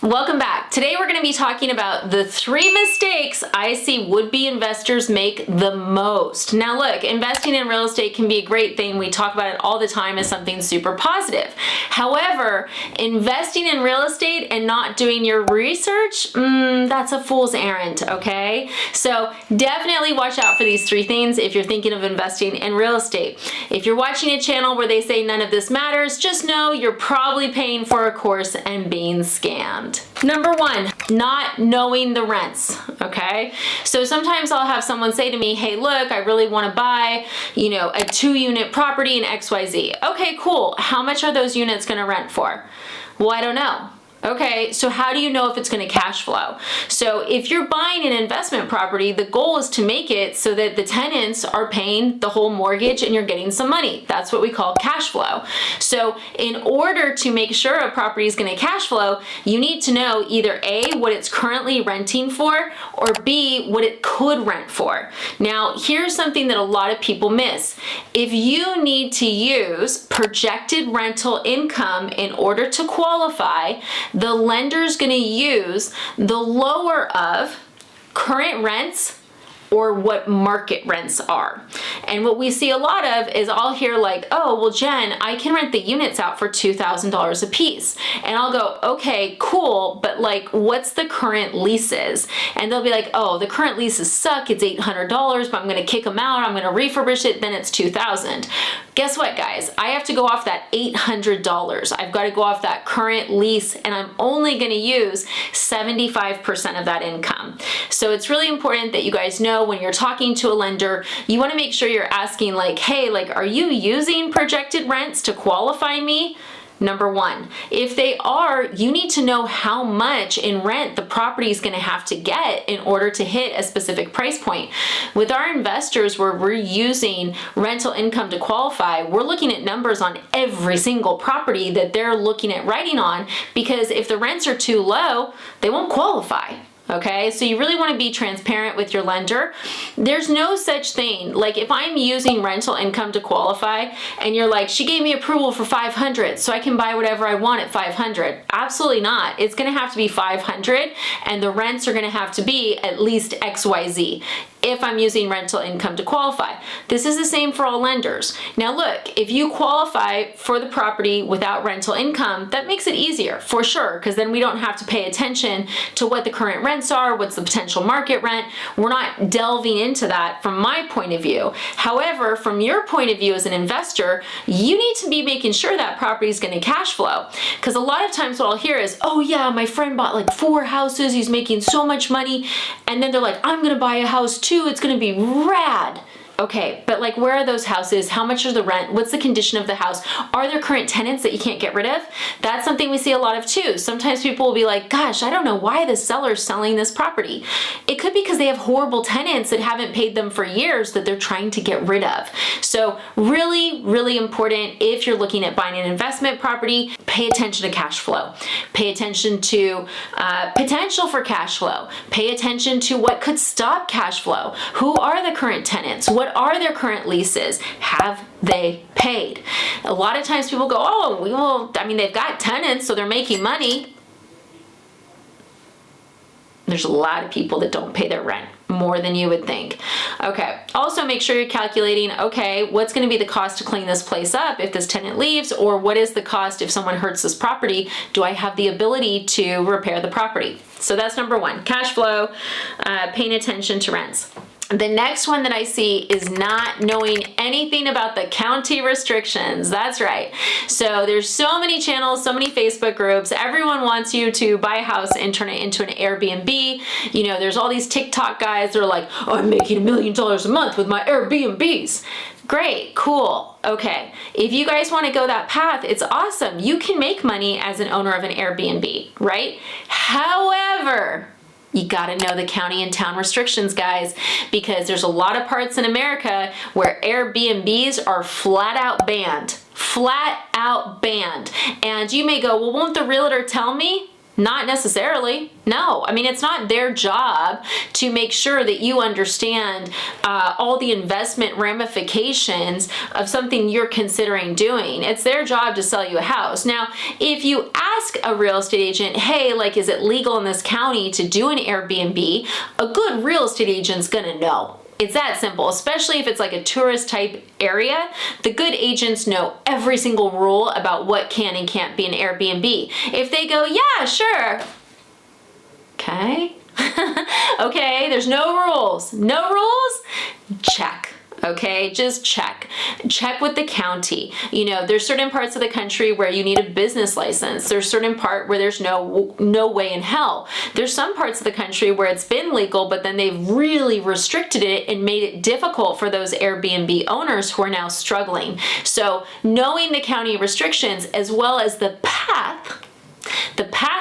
Welcome back. Today we're going to be talking about the 3 mistakes I see would-be investors make the most. Now look, investing in real estate can be a great thing. We talk about it all the time as something super positive. However, investing in real estate and not doing your research, that's a fool's errand, okay? So definitely watch out for these 3 things if you're thinking of investing in real estate. If you're watching a channel where they say none of this matters, just know you're probably paying for a course and being scammed. Number 1, not knowing the rents, okay? So sometimes I'll have someone say to me, hey, look, I really want to buy, a 2-unit property in XYZ. Okay, cool. How much are those units going to rent for? Well, I don't know. Okay, so how do you know if it's going to cash flow? So if you're buying an investment property, the goal is to make it so that the tenants are paying the whole mortgage and you're getting some money. That's what we call cash flow. So in order to make sure a property is going to cash flow, you need to know either A, what it's currently renting for, or B, what it could rent for. Now, here's something that a lot of people miss. If you need to use projected rental income in order to qualify, the lender's going to use the lower of current rents or what market rents are. And what we see a lot of is I'll hear like, oh, well, Jen, I can rent the units out for $2,000 a piece. And I'll go, okay, cool, but like, what's the current leases? And they'll be like, oh, the current leases suck, it's $800, but I'm gonna kick them out, I'm gonna refurbish it, then it's $2,000. Guess what, guys? I have to go off that $800. I've got to go off that current lease, and I'm only gonna use 75% of that income. So it's really important that you guys know when you're talking to a lender, you want to make sure you're asking like, hey, like, are you using projected rents to qualify me? Number 1, if they are, you need to know how much in rent the property is going to have to get in order to hit a specific price point. With our investors, where we're using rental income to qualify, we're looking at numbers on every single property that they're looking at writing on, because if the rents are too low, they won't qualify. Okay, so you really want to be transparent with your lender. There's no such thing. Like if I'm using rental income to qualify and you're like, she gave me approval for 500, so I can buy whatever I want at 500. Absolutely not. It's going to have to be 500 and the rents are going to have to be at least XYZ if I'm using rental income to qualify. This is the same for all lenders. Now look, if you qualify for the property without rental income, that makes it easier for sure, because then we don't have to pay attention to what the current rents are, what's the potential market rent. We're not delving into that from my point of view. However, from your point of view as an investor, you need to be making sure that property is going to cash flow. Because a lot of times what I'll hear is, oh yeah, my friend bought like 4 houses, he's making so much money, and then they're like, I'm going to buy a house too, it's going to be rad. Okay, but like, where are those houses? How much is the rent? What's the condition of the house? Are there current tenants that you can't get rid of? That's something we see a lot of too. Sometimes people will be like, gosh, I don't know why the seller's selling this property. It could be because they have horrible tenants that haven't paid them for years that they're trying to get rid of. So really, really important if you're looking at buying an investment property, pay attention to cash flow. Pay attention to potential for cash flow. Pay attention to what could stop cash flow. Who are the current tenants? What are their current leases? Have they paid? A lot of times people go, oh, well, I mean, they've got tenants, so they're making money. There's a lot of people that don't pay their rent, more than you would think. Okay, also make sure you're calculating, okay, what's going to be the cost to clean this place up if this tenant leaves, or what is the cost if someone hurts this property? Do I have the ability to repair the property? So that's number 1, cash flow, paying attention to rents. The next one that I see is not knowing anything about the county restrictions. That's right. So there's so many channels, so many Facebook groups. Everyone wants you to buy a house and turn it into an Airbnb. You know, there's all these TikTok guys that are like, oh, I'm making $1 million a month with my Airbnbs. Great, cool. Okay, if you guys want to go that path, it's awesome. You can make money as an owner of an Airbnb, right? However, you gotta know the county and town restrictions, guys, because there's a lot of parts in America where Airbnbs are flat out banned. Flat out banned. And you may go, well, won't the realtor tell me? Not necessarily. No. I mean, it's not their job to make sure that you understand all the investment ramifications of something you're considering doing. It's their job to sell you a house. Now, if you ask a real estate agent, hey, like, is it legal in this county to do an Airbnb? A good real estate agent's gonna know. It's that simple, especially if it's like a tourist type area. The good agents know every single rule about what can and can't be an Airbnb. If they go, yeah, sure. Okay. Okay, there's no rules. No rules? Check. Okay, just check. Check with the county. You know, there's certain parts of the country where you need a business license. There's certain part where there's no way in hell. There's some parts of the country where it's been legal, but then they've really restricted it and made it difficult for those Airbnb owners who are now struggling. So knowing the county restrictions as well as the path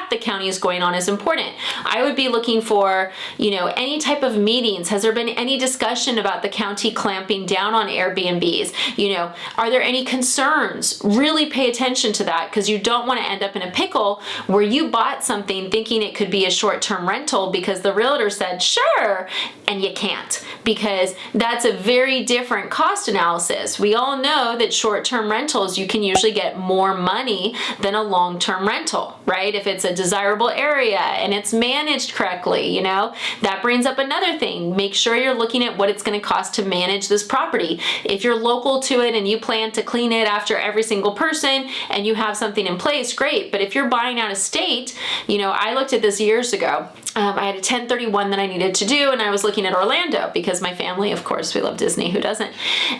the county is going on is important. I would be looking for, you know, any type of meetings. Has there been any discussion about the county clamping down on Airbnbs? You know, are there any concerns? Really pay attention to that, because you don't want to end up in a pickle where you bought something thinking it could be a short-term rental because the realtor said, sure, and you can't, because that's a very different cost analysis. We all know that short-term rentals, you can usually get more money than a long-term rental, right? If it's a desirable area and it's managed correctly, you know, that brings up another thing. Make sure you're looking at what it's going to cost to manage this property. If you're local to it and you plan to clean it after every single person and you have something in place, great. But if you're buying out of state, you know, I looked at this years ago. I had a 1031 that I needed to do, and I was looking at Orlando because my family, of course, we love Disney, who doesn't?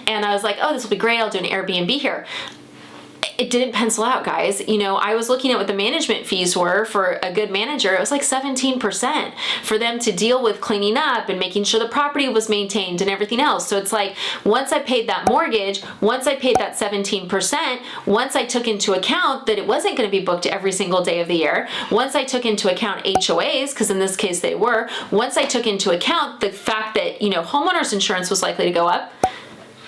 And I was like, oh, this will be great. I'll do an Airbnb here. It didn't pencil out, guys. You know, I was looking at what the management fees were for a good manager. It was like 17% for them to deal with cleaning up and making sure the property was maintained and everything else. So it's like, once I paid that mortgage, once I paid that 17%, once I took into account that it wasn't going to be booked every single day of the year, once I took into account HOAs, because in this case they were, once I took into account the fact that, you know, homeowners insurance was likely to go up,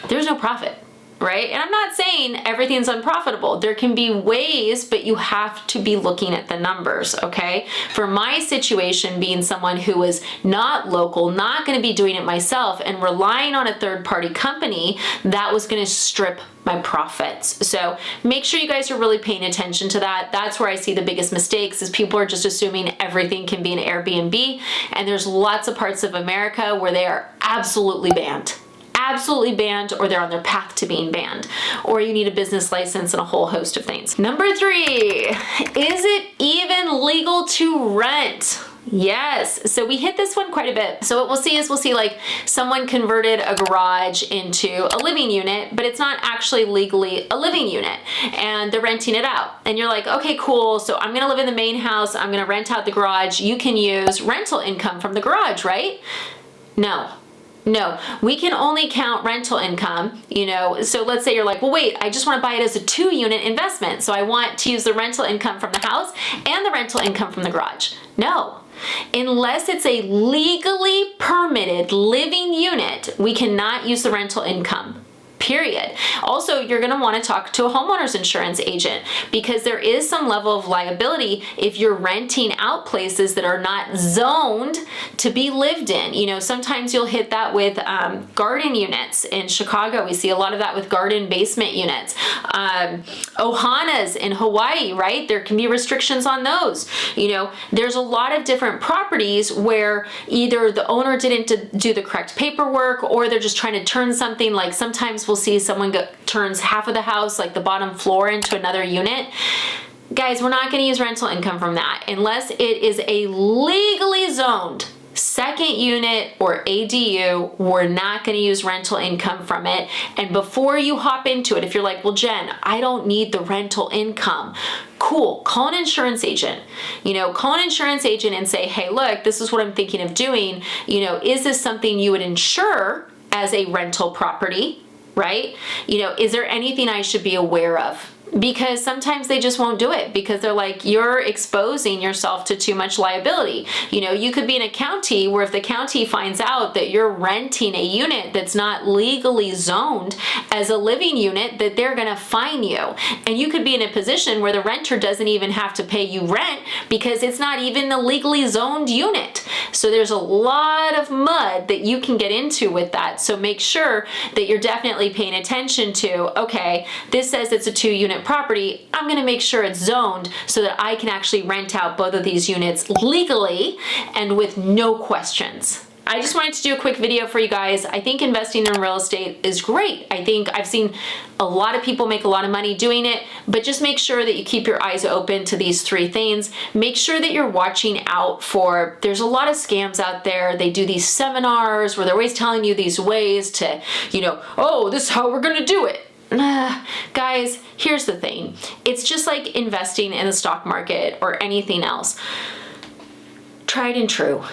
there's no profit. Right? And I'm not saying everything's unprofitable. There can be ways, but you have to be looking at the numbers, okay? For my situation, being someone who was not local, not going to be doing it myself, and relying on a third-party company, that was going to strip my profits. So make sure you guys are really paying attention to that. That's where I see the biggest mistakes, is people are just assuming everything can be an Airbnb, and there's lots of parts of America where they are absolutely banned. Absolutely banned, or they're on their path to being banned, or you need a business license and a whole host of things. Number 3, is it even legal to rent? Yes. So we hit this one quite a bit. So what we'll see like someone converted a garage into a living unit, but it's not actually legally a living unit, and they're renting it out. And you're like, okay, cool. So I'm going to live in the main house. I'm going to rent out the garage. You can use rental income from the garage, right? No, we can only count rental income, you know. So let's say you're like, well, wait, I just want to buy it as a 2-unit investment. So I want to use the rental income from the house and the rental income from the garage. No, unless it's a legally permitted living unit, we cannot use the rental income. Period. Also, you're going to want to talk to a homeowner's insurance agent, because there is some level of liability if you're renting out places that are not zoned to be lived in. You know, sometimes you'll hit that with garden units in Chicago. We see a lot of that with garden basement units. Ohanas in Hawaii, right? There can be restrictions on those. You know, there's a lot of different properties where either the owner didn't do the correct paperwork, or they're just trying to turn something. Like sometimes we'll see someone turns half of the house, like the bottom floor, into another unit. Guys, we're not going to use rental income from that unless it is a legally zoned second unit or ADU. We're not going to use rental income from it. And before you hop into it, if you're like, well, Jen, I don't need the rental income, cool, call an insurance agent. You know, call an insurance agent and say, hey, look, this is what I'm thinking of doing. You know, is this something you would insure as a rental property? Right? You know, is there anything I should be aware of? because sometimes they just won't do it because they're like, you're exposing yourself to too much liability. You could be in a county where if the county finds out that you're renting a unit that's not legally zoned as a living unit, that they're going to fine you. And you could be in a position where the renter doesn't even have to pay you rent because it's not even a legally zoned unit. So there's a lot of mud that you can get into with that. So make sure that you're definitely paying attention to, okay, this says it's a 2-unit property. I'm going to make sure it's zoned so that I can actually rent out both of these units legally and with no questions. I just wanted to do a quick video for you guys. I think investing in real estate is great. I think I've seen a lot of people make a lot of money doing it, but just make sure that you keep your eyes open to these 3 things. Make sure that you're watching out for, there's a lot of scams out there. They do these seminars where they're always telling you these ways to, oh, this is how we're going to do it. Guys, here's the thing. It's just like investing in the stock market or anything else. Tried and true,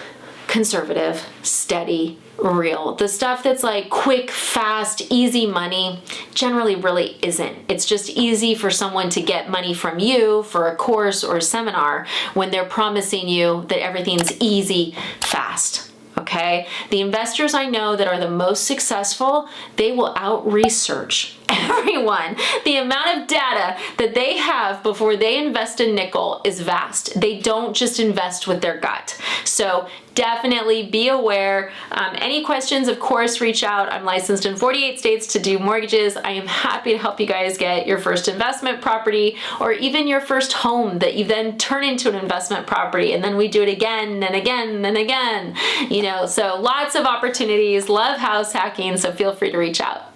conservative, steady, real. The stuff that's like quick, fast, easy money generally really isn't. It's just easy for someone to get money from you for a course or a seminar when they're promising you that everything's easy, fast. Okay? The investors I know that are the most successful, they will out-research everyone. The amount of data that they have before they invest a nickel is vast. They don't just invest with their gut. So definitely be aware. Any questions, of course, reach out. I'm licensed in 48 states to do mortgages. I am happy to help you guys get your first investment property or even your first home that you then turn into an investment property, and then we do it again and again and again. So lots of opportunities. Love house hacking, so feel free to reach out.